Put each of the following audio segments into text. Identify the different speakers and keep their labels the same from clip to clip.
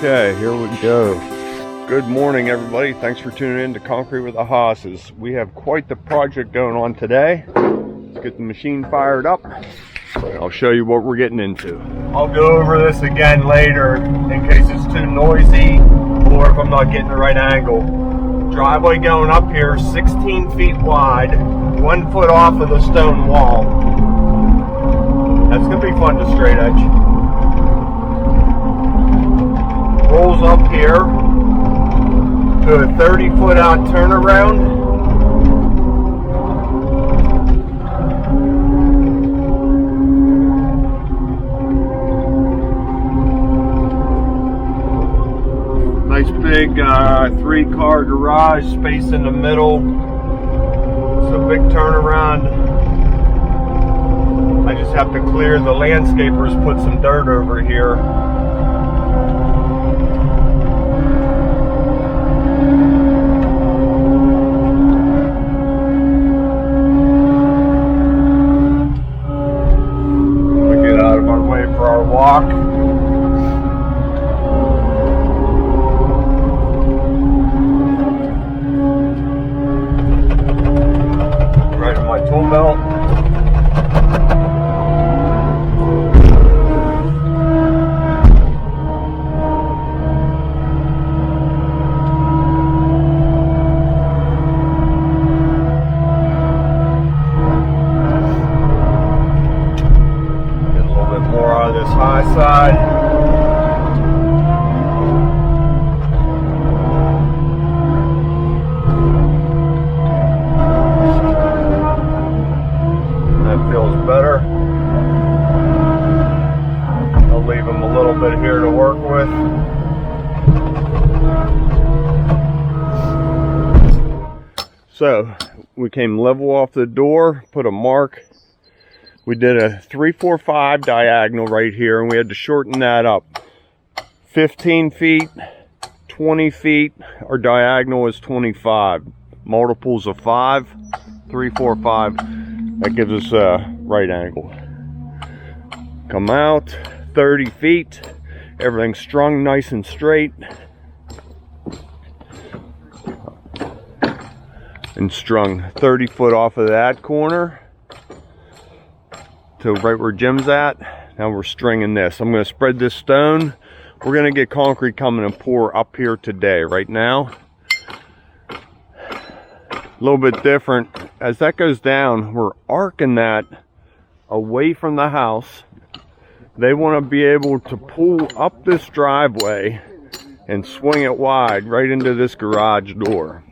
Speaker 1: Okay, here we go. Good morning, everybody. Thanks for tuning in to Concrete with the Hosses. We have quite the project going on today. Let's get the machine fired up. I'll show you what we're getting into. I'll go over this again later in case it's too noisy or if I'm not getting the right angle. Driveway going up here, 16 feet wide, 1 foot off of the stone wall. That's going to be fun to straight edge. Rolls up here to a 30-foot out turnaround. Nice big 3-car garage, space in the middle. It's a big turnaround. I just have to clear, the landscapers put some dirt over here. Walk. Right in my tool belt. High side. That feels better. I'll leave them a little bit here to work with. So we came level off the door, put a mark. We did a 3-4-5 diagonal right here, and we had to shorten that up. 15 feet, 20 feet, our diagonal is 25. Multiples of 5, 3, 4, 5. That gives us a right angle. Come out, 30 feet. Everything's strung nice and straight. And strung 30 foot off of that corner. So right where Jim's at, now we're stringing this. I'm going to spread this stone. We're going to get concrete coming and pour up here today. Right now, a little bit different. As that goes down, we're arcing that away from the house. They want to be able to pull up this driveway and swing it wide right into this garage door.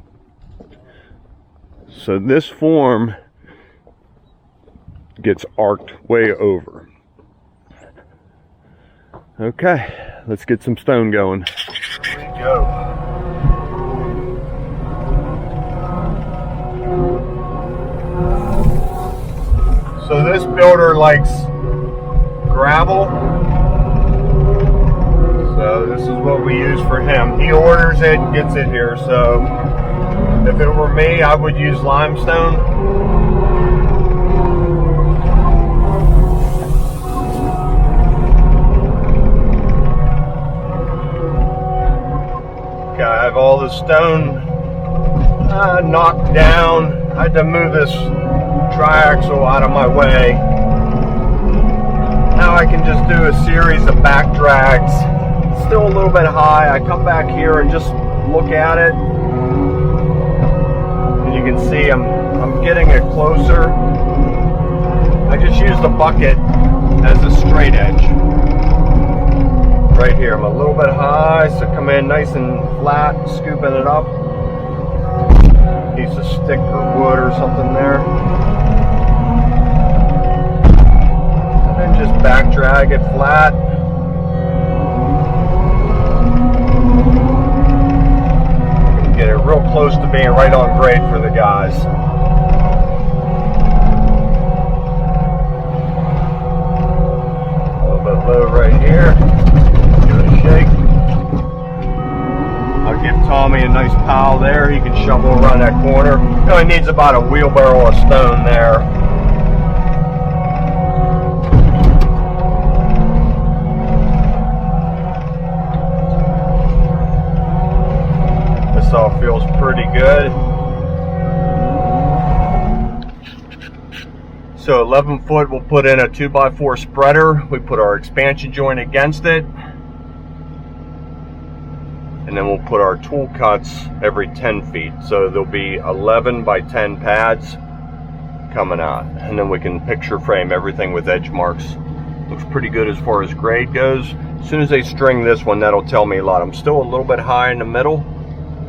Speaker 1: So this form gets arced way over. Okay, let's get some stone going. Here we go. So this builder likes gravel. So this is what we use for him. He orders it and gets it here. So if it were me, I would use limestone. I have all the stone knocked down. I had to move this triaxle out of my way. Now I can just do a series of back drags. It's still a little bit high. I come back here and just look at it. And you can see I'm getting it closer. I just used a bucket as a straight edge. Right here, I'm a little bit high, so come in nice and flat, scooping it up. Piece of stick or wood or something there. And then just back drag it flat. Get it real close to being right on grade for the guys. A little bit low right here. Shake. I'll give Tommy a nice pile there. He can shovel around that corner. He only needs about a wheelbarrow of stone there. This all feels pretty good. So 11 foot, we'll put in a 2x4 spreader. We put our expansion joint against it. And then we'll put our tool cuts every 10 feet. So there'll be 11 by 10 pads coming out. And then we can picture frame everything with edge marks. Looks pretty good as far as grade goes. As soon as they string this one, that'll tell me a lot. I'm still a little bit high in the middle,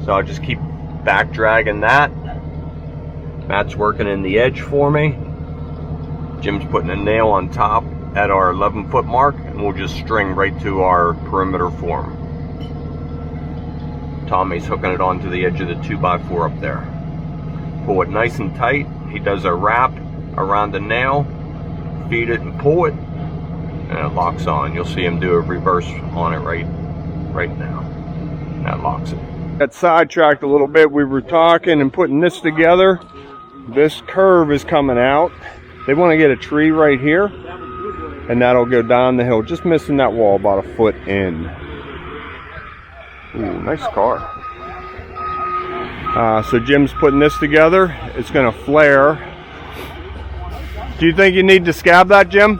Speaker 1: so I'll just keep back dragging that. Matt's working in the edge for me. Jim's putting a nail on top at our 11 foot mark, and we'll just string right to our perimeter form. Tommy's hooking it onto the edge of the 2x4 up there. Pull it nice and tight. He does a wrap around the nail, feed it and pull it, and it locks on. You'll see him do a reverse on it right now. That locks it. Got sidetracked a little bit. We were talking and putting this together. This curve is coming out. They want to get a tree right here, and that'll go down the hill, just missing that wall about a foot in. Ooh, nice car. So Jim's putting this together. It's going to flare. Do you think you need to scab that, Jim?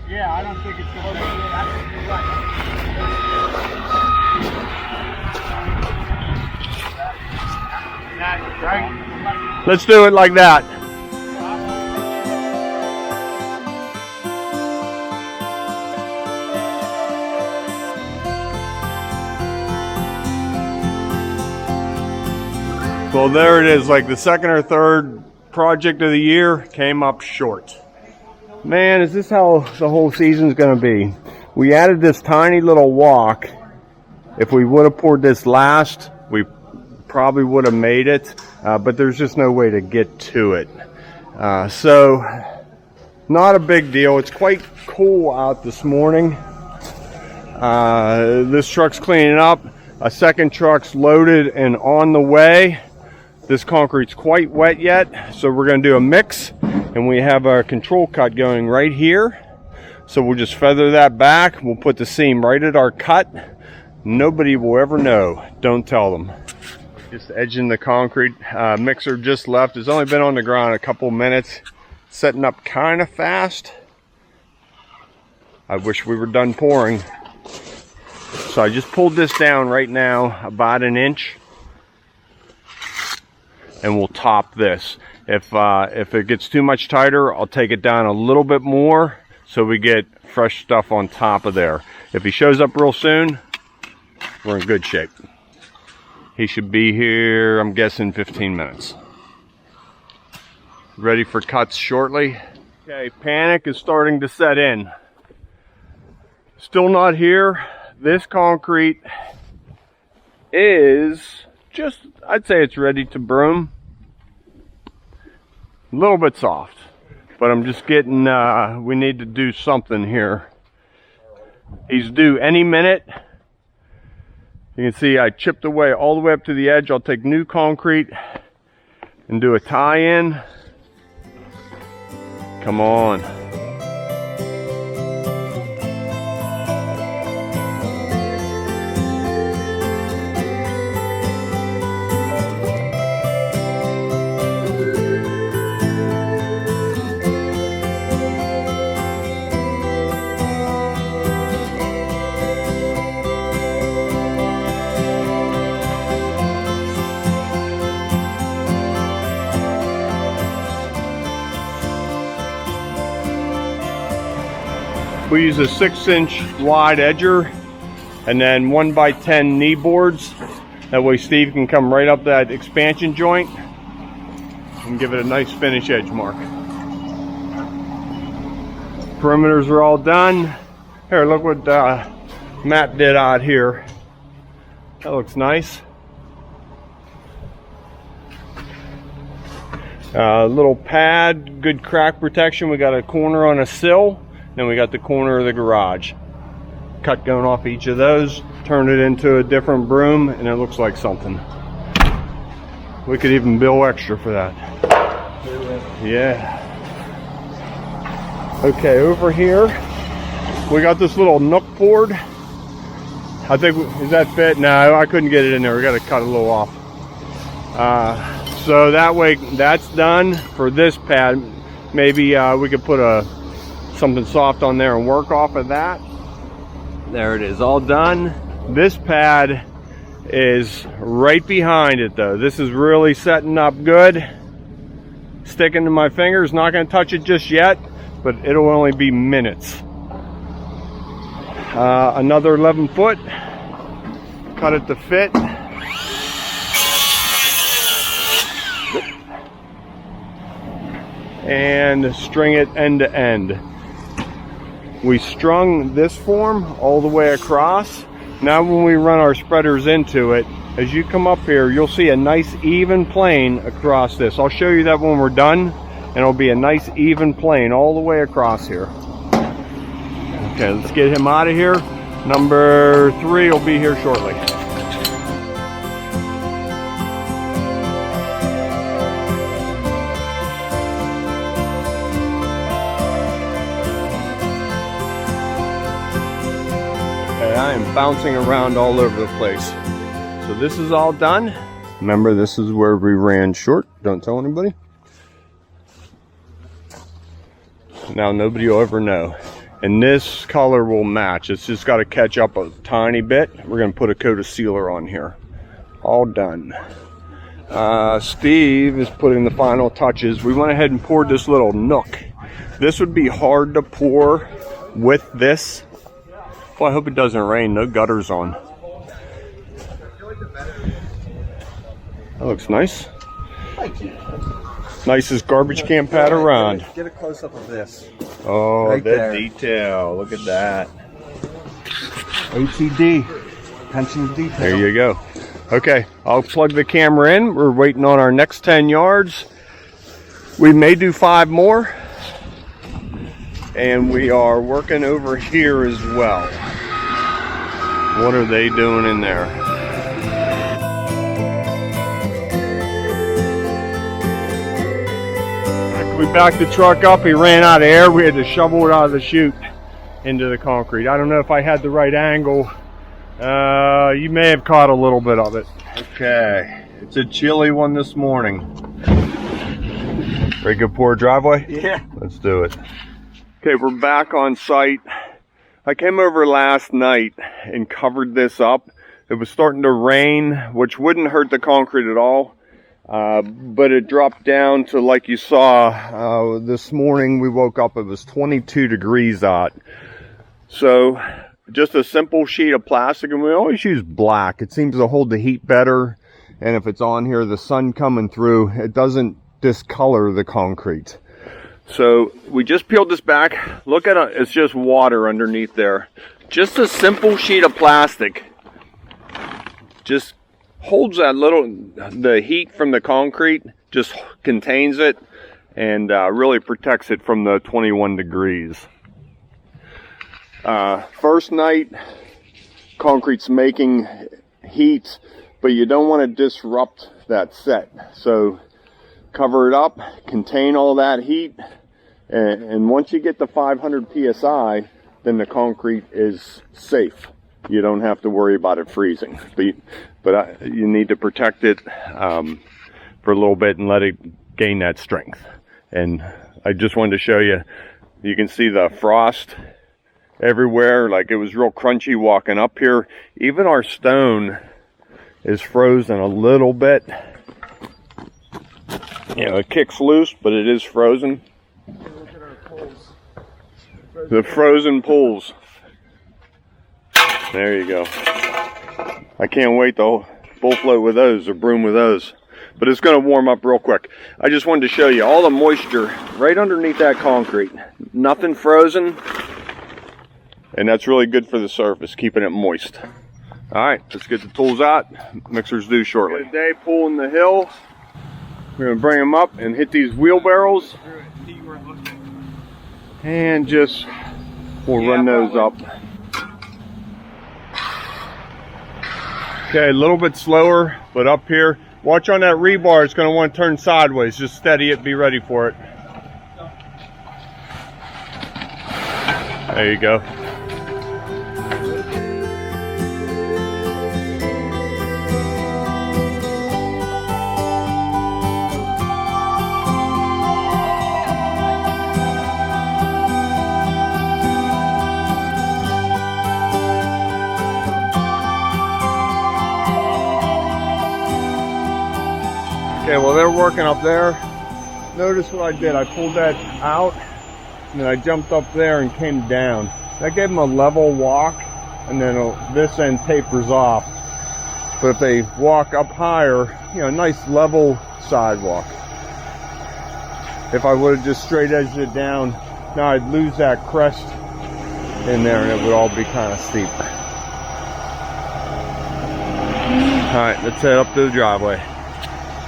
Speaker 2: Yeah, I don't think it's going to be right.
Speaker 1: Let's do it like that. Well, there it is, like the second or third project of the year came up short. Man, is this how the whole season's gonna be? We added this tiny little walk. If we would have poured this last, we probably would have made it, but there's just no way to get to it. So, not a big deal. It's quite cool out this morning. This truck's cleaning up. A second truck's loaded and on the way. This concrete's quite wet yet, so we're going to do a mix, and we have our control cut going right here. So we'll just feather that back. We'll put the seam right at our cut. Nobody will ever know. Don't tell them. Just edging the concrete. Mixer just left. It's only been on the ground a couple minutes. Setting up kind of fast. I wish we were done pouring. So I just pulled this down right now about an inch. And we'll top this. If it gets too much tighter, I'll take it down a little bit more so we get fresh stuff on top of there. If he shows up real soon, we're in good shape. He should be here, I'm guessing 15 minutes. Ready for cuts shortly. Okay, panic is starting to set in. Still not here. This concrete is just, I'd say it's ready to broom. A little bit soft, but I'm just getting, we need to do something here. He's due any minute. You can see I chipped away all the way up to the edge. I'll take new concrete and do a tie-in. Come on. We use a 6-inch wide edger and then 1x10 knee boards. That way Steve can come right up that expansion joint and give it a nice finish edge mark. Perimeters are all done. Here, look what Matt did out here. That looks nice. Little pad, good crack protection. We got a corner on a sill. Then we got the corner of the garage. Cut going off each of those, turn it into a different broom, and it looks like something. We could even bill extra for that. Yeah. Okay, over here, we got this little nook board. I think, does that fit? No, I couldn't get it in there. We got to cut a little off. So that way, that's done for this pad. Maybe we could put something soft on there and work off of that. There it is, all done. This pad is right behind it though. This is really setting up good. Sticking to my fingers, not going to touch it just yet, but it'll only be minutes. Another 11 foot, cut it to fit. And string it end to end. We strung this form all the way across. Now when we run our spreaders into it, as you come up here, you'll see a nice even plane across this. I'll show you that when we're done, and it'll be a nice even plane all the way across here. Okay, let's get him out of here. Number 3 will be here shortly. I am bouncing around all over the place. So this is all done. Remember, this is where we ran short. Don't tell anybody. Now nobody will ever know. And this color will match. It's just got to catch up a tiny bit. We're going to put a coat of sealer on here. All done. Steve is putting the final touches. We went ahead and poured this little nook. This would be hard to pour with this. Well, I hope it doesn't rain. No gutters on. That looks nice.
Speaker 3: Thank you.
Speaker 1: Nicest garbage can pad around.
Speaker 3: Get a close up of this.
Speaker 1: Oh,
Speaker 3: Right
Speaker 1: the
Speaker 3: there.
Speaker 1: detail. Look at that.
Speaker 3: ATD. Attention to detail.
Speaker 1: There you go. Okay, I'll plug the camera in. We're waiting on our next 10 yards. We may do 5 more. And we are working over here as well. What are they doing in there? We backed the truck up. He ran out of air. We had to shovel it out of the chute into the concrete. I don't know if I had the right angle. You may have caught a little bit of it. Okay, it's a chilly one this morning. Ready to pour a driveway?
Speaker 3: Yeah.
Speaker 1: Let's do it. Okay, we're back on site. I came over last night and covered this up. It was starting to rain, which wouldn't hurt the concrete at all. But it dropped down to, like you saw, this morning we woke up, it was 22 degrees out. So just a simple sheet of plastic, and we always use black. It seems to hold the heat better. And if it's on here, the sun coming through, it doesn't discolor the concrete. So we just peeled this back. Look at it, it's just water underneath there. Just a simple sheet of plastic. Just holds that the heat from the concrete, just contains it and really protects it from the 21 degrees. First night, concrete's making heat, but you don't want to disrupt that set. So cover it up, contain all that heat, and once you get to 500 psi, then the concrete is safe. You don't have to worry about it freezing. But you need to protect it for a little bit and let it gain that strength. And I just wanted to show you, you can see the frost everywhere. Like, it was real crunchy walking up here. Even our stone is frozen a little bit. You know, it kicks loose, but it is frozen.
Speaker 3: Look at our poles.
Speaker 1: The frozen pools. There you go. I can't wait to bull float with those or broom with those. But it's going to warm up real quick. I just wanted to show you all the moisture right underneath that concrete. Nothing frozen. And that's really good for the surface, keeping it moist. All right, let's get the tools out. Mixer's due shortly. Today, pulling the hill. We're going to bring them up and hit these wheelbarrows. And just, we'll run those up. Okay, a little bit slower, but up here. Watch on that rebar, it's going to want to turn sideways. Just steady it, be ready for it. There you go. Okay, well they're working up there. Notice what I did. I pulled that out and then I jumped up there and came down. That gave them a level walk, and then this end tapers off. But if they walk up higher, you know, nice level sidewalk. If I would have just straight edged it down, now I'd lose that crest in there and it would all be kind of steep. Alright, let's head up to the driveway.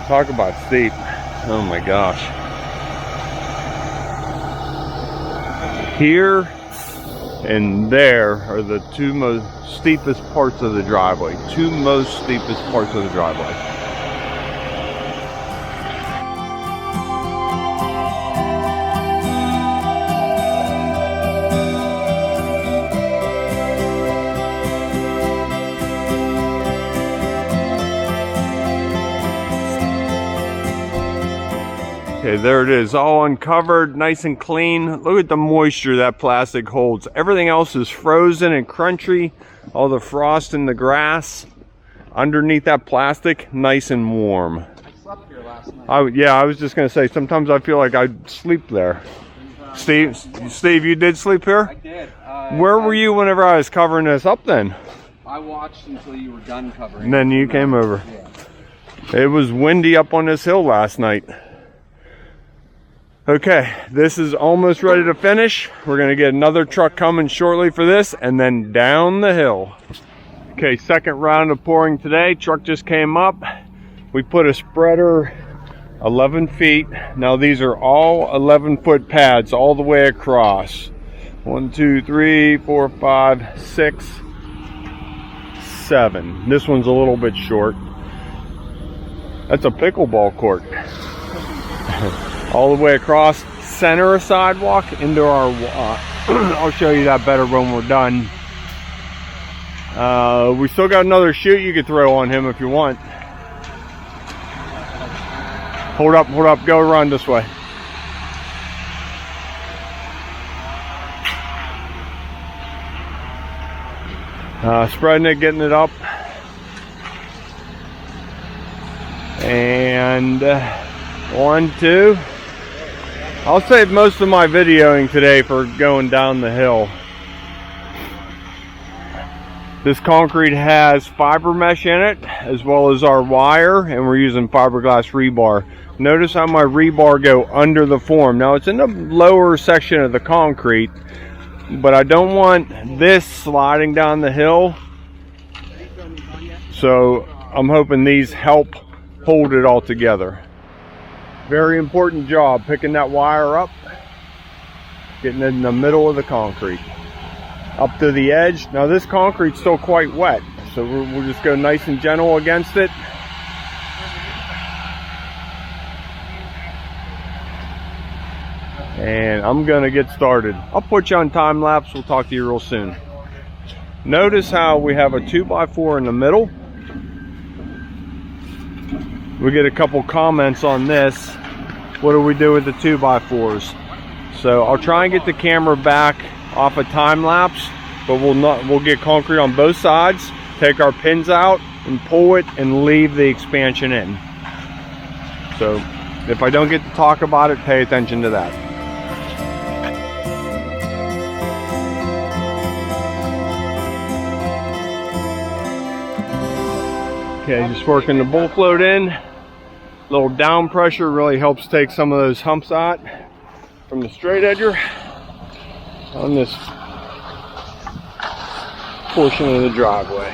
Speaker 1: Talk about steep. Oh my gosh. Here and there are the two most steepest parts of the driveway. Two most steepest parts of the driveway. Okay, there it is, all uncovered, nice and clean. Look at the moisture that plastic holds. Everything else is frozen and crunchy. All the frost in the grass underneath that plastic, nice and warm.
Speaker 3: I slept here last night.
Speaker 1: Yeah, I was just gonna say, sometimes I feel like I'd sleep there. Steve, you did sleep here?
Speaker 3: I did.
Speaker 1: Where were you whenever I was covering this up then?
Speaker 3: I watched until you were done covering.
Speaker 1: And then you came over.
Speaker 3: Yeah.
Speaker 1: It was windy up on this hill last night. Okay, this is almost ready to finish. We're gonna get another truck coming shortly for this, and then down the hill. Okay, second round of pouring today. Truck just came up. We put a spreader 11 feet. Now these are all 11-foot pads all the way across. 1, 2, 3, 4, 5, 6, 7. This one's a little bit short. That's a pickleball court. All the way across, center of sidewalk into our I'll show you that better when we're done. We still got another chute you could throw on him if you want. Hold up, go around this way. Spreading it, getting it up. And 1, 2. I'll save most of my videoing today for going down the hill. This concrete has fiber mesh in it, as well as our wire, and we're using fiberglass rebar. Notice how my rebar go under the form. Now it's in the lower section of the concrete, but I don't want this sliding down the hill. So I'm hoping these help hold it all together. Very important job, picking that wire up, getting it in the middle of the concrete, up to the edge. Now this concrete's still quite wet, so we'll just go nice and gentle against it. And I'm gonna get started. I'll put you on time lapse, we'll talk to you real soon. Notice how we have a 2x4 in the middle. We get a couple comments on this. What do we do with the 2x4s? So I'll try and get the camera back off a time lapse, but we'll get concrete on both sides, take our pins out and pull it and leave the expansion in. So if I don't get to talk about it, pay attention to that. Okay, just working the bull float in. A little down pressure really helps take some of those humps out from the straight edger on this portion of the driveway.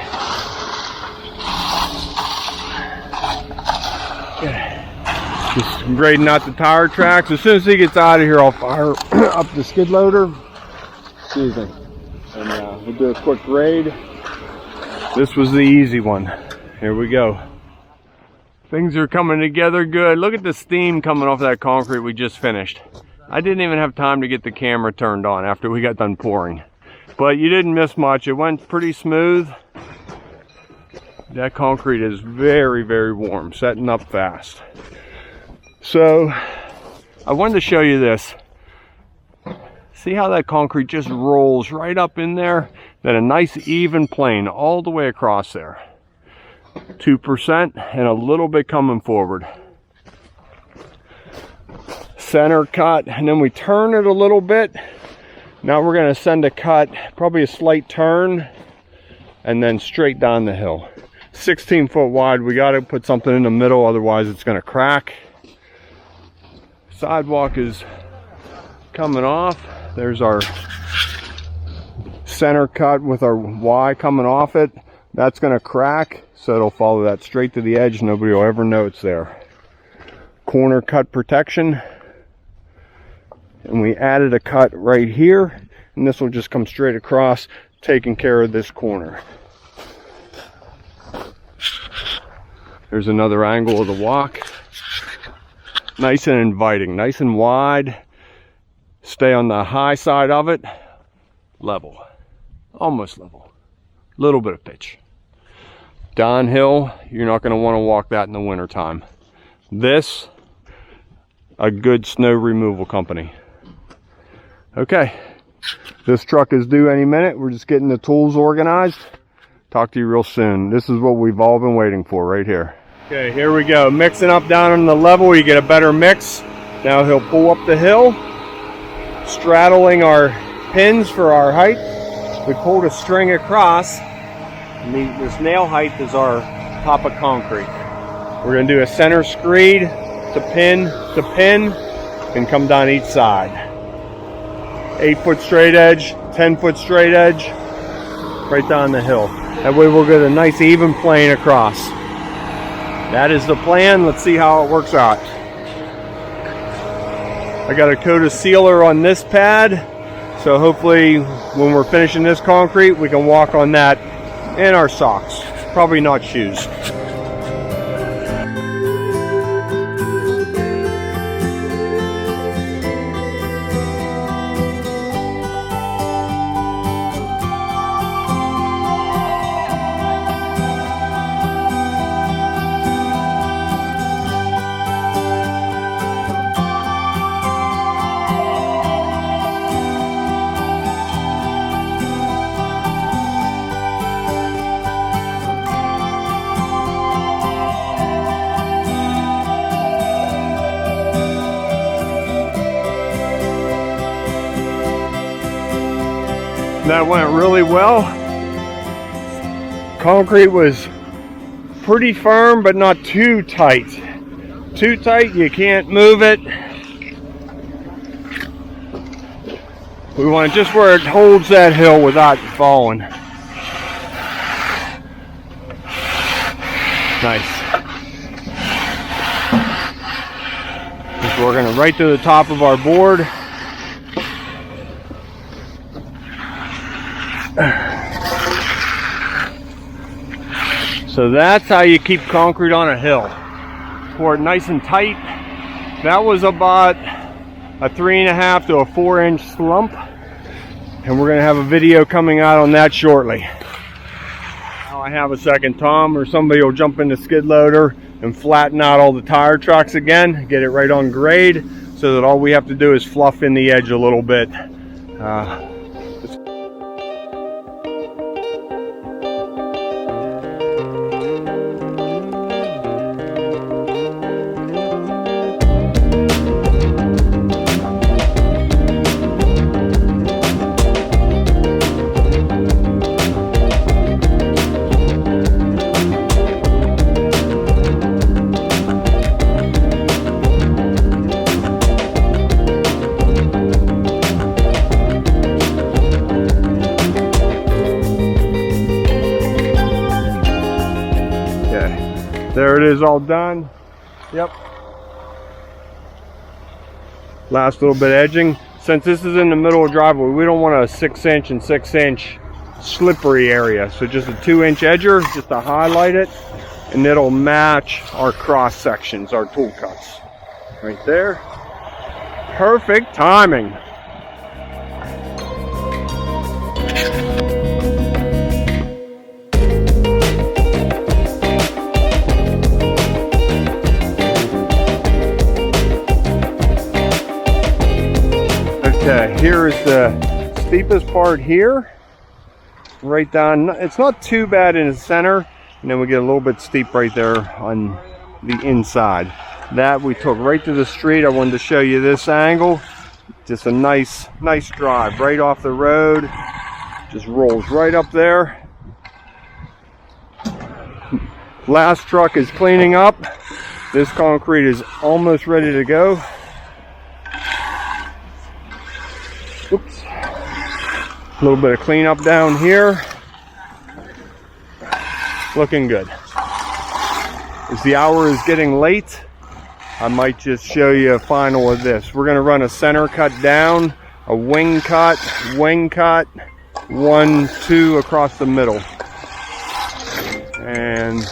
Speaker 1: Okay. Just grading out the tire tracks. As soon as he gets out of here, I'll fire up the skid loader. Excuse me. And we'll do a quick grade. This was the easy one. Here we go. Things are coming together good. Look at the steam coming off that concrete we just finished. I didn't even have time to get the camera turned on after we got done pouring. But you didn't miss much. It went pretty smooth. That concrete is very, very warm, setting up fast. So, I wanted to show you this. See how that concrete just rolls right up in there? Then a nice even plane all the way across there. 2% and a little bit coming forward. center cut, and then we turn it a little bit. Now we're going to send a cut, probably a slight turn, and then straight down the hill. 16 foot wide. We got to put something in the middle, otherwise it's going to crack. Sidewalk is coming off. There's our center cut with our Y coming off it. That's going to crack, so it'll follow that straight to the edge. Nobody will ever know it's there. Corner cut protection. And we added a cut right here, and this will just come straight across, taking care of this corner. There's another angle of the walk. Nice and inviting, nice and wide. Stay on the high side of it. Level, almost level. Little bit of pitch. Downhill, you're not going to want to walk that in the winter time. This, a good snow removal company. Okay, this truck is due any minute. We're just getting the tools organized. Talk to you real soon. This is what we've all been waiting for right here. Okay, here we go. Mixing up down on the level, you get a better mix. Now he'll pull up the hill, straddling our pins for our height. We pulled a string across. This nail height is our top of concrete. We're going to do a center screed to pin, and come down each side. 8 foot straight edge, 10 foot straight edge, right down the hill. That way we'll get a nice even plane across. That is the plan. Let's see how it works out. I got a coat of sealer on this pad, so hopefully when we're finishing this concrete, we can walk on that in our socks. Probably not shoes. That went really well. Concrete was pretty firm, but not too tight. Too tight, you can't move it. We want it just where it holds that hill without falling. Nice. Just working it right to the top of our board. So that's how you keep concrete on a hill. Pour it nice and tight. That was about a 3.5 to a 4-inch slump, and we're going to have a video coming out on that shortly. Now I have a second, Tom or somebody will jump in the skid loader and flatten out all the tire tracks again, get it right on grade, so that all we have to do is fluff in the edge a little bit. There it is, all done. Yep. Last little bit of edging. Since this is in the middle of the driveway, we don't want a 6-inch and 6-inch slippery area. So just a 2-inch edger, just to highlight it, and it'll match our cross sections, our tool cuts. Right there. Perfect timing. Okay, here is the steepest part here, right down. It's not too bad in the center, and then we get a little bit steep right there on the inside. That we took right to the street. I wanted to show you this angle. Just a nice drive right off the road. Just rolls right up there. Last truck is cleaning up. This concrete is almost ready to go. Whoops. A little bit of cleanup down here. Looking good. As the hour is getting late, I might just show you a final of this. We're going to run a center cut down, a wing cut, 1, 2 across the middle. And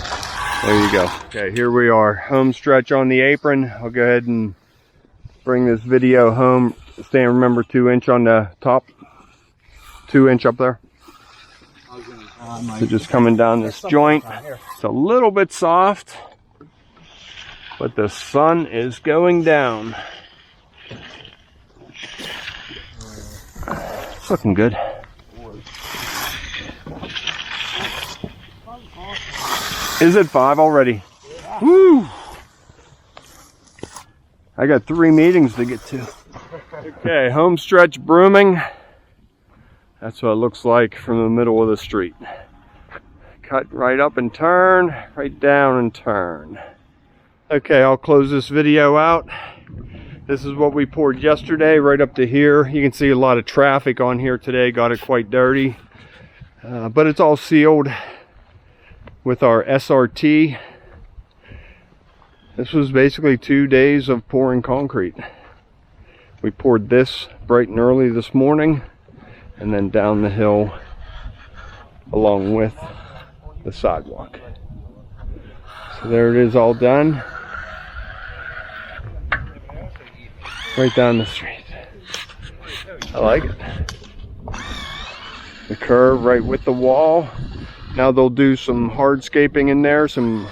Speaker 1: there you go. Okay, here we are. Home stretch on the apron. I'll go ahead and bring this video home. Stay and remember 2-inch on the top. 2-inch up there. So just coming down this joint. It's a little bit soft, but the sun is going down. It's looking good. Is it 5 already? Woo! I got 3 meetings to get to. Okay, home stretch brooming. That's what it looks like from the middle of the street. Cut right up and turn, right down and turn. Okay, I'll close this video out. This is what we poured yesterday, right up to here. You can see a lot of traffic on here today, got it quite dirty. But it's all sealed with our SRT. This was basically 2 days of pouring concrete. We poured this bright and early this morning, and then down the hill along with the sidewalk. So there it is, all done. Right down the street. I like it. The curve right with the wall. Now they'll do some hardscaping in there, some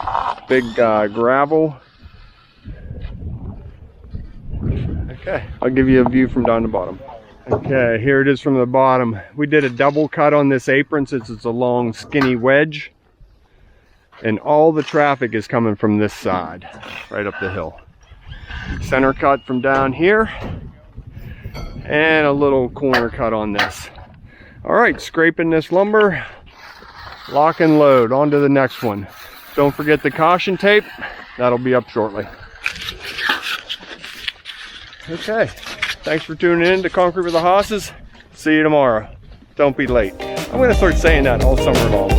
Speaker 1: big gravel. Okay, I'll give you a view from down the bottom. Okay, here it is from the bottom. We did a double cut on this apron since it's a long skinny wedge. And all the traffic is coming from this side, right up the hill. Center cut from down here. And a little corner cut on this. All right, scraping this lumber. Lock and load, on to the next one. Don't forget the caution tape. That'll be up shortly. Okay, thanks for tuning in to Concrete with the Hosses. See you tomorrow. Don't be late. I'm going to start saying that all summer long.